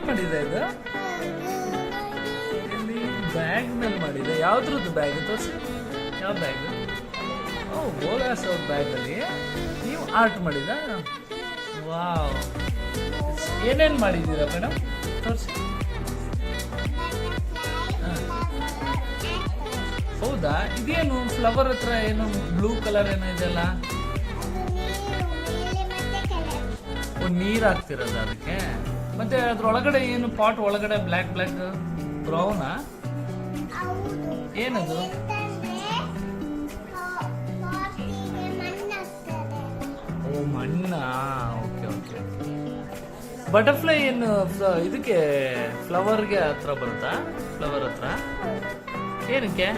ಮಾಡಿದೆ ಇದು ಇಲ್ಲಿ ಬ್ಯಾಗ್ ಮೇಲೆ ಮಾಡಿದೆ. ಯಾವ್ದ್ರದ್ದು ಬ್ಯಾಗ್ ತೋರಿಸಿ, ಯಾವ ಬ್ಯಾಗ್? ಓ, ಬೋಲಾಸ್ ಅವ್ರ ಬ್ಯಾಗಲ್ಲಿ ನೀವು ಆರ್ಟ್ ಮಾಡಿದ. ವಾವ್, ಏನೇನು ಮಾಡಿದ್ದೀರಾ ಮೇಡಮ್ ತೋರಿಸಿ. ಹೌದಾ, ಇದೇನು ಫ್ಲವರ್ ಹತ್ರ ಏನು ಬ್ಲೂ ಕಲರ್ ಏನೋ ಇದೆಲ್ಲ? ನೀರು ಹಾಕ್ತಿರೋದು ಅದಕ್ಕೆ. ಮತ್ತೆ ಅದ್ರೊಳಗಡೆ ಏನು ಪಾಟ್ ಒಳಗಡೆ ಬ್ಲ್ಯಾಕ್ ಬ್ರೌನಾ ಏನದು? ಓ, ಮಣ್ಣಾ. Okay okay. ಬಟರ್ಫ್ಲೈ ಏನು ಇದಕ್ಕೆ ಫ್ಲವರ್ಗೆ ಹತ್ರ ಬರುತ್ತಾ? ಫ್ಲವರ್ ಹತ್ರ ಏನಕ್ಕೆ?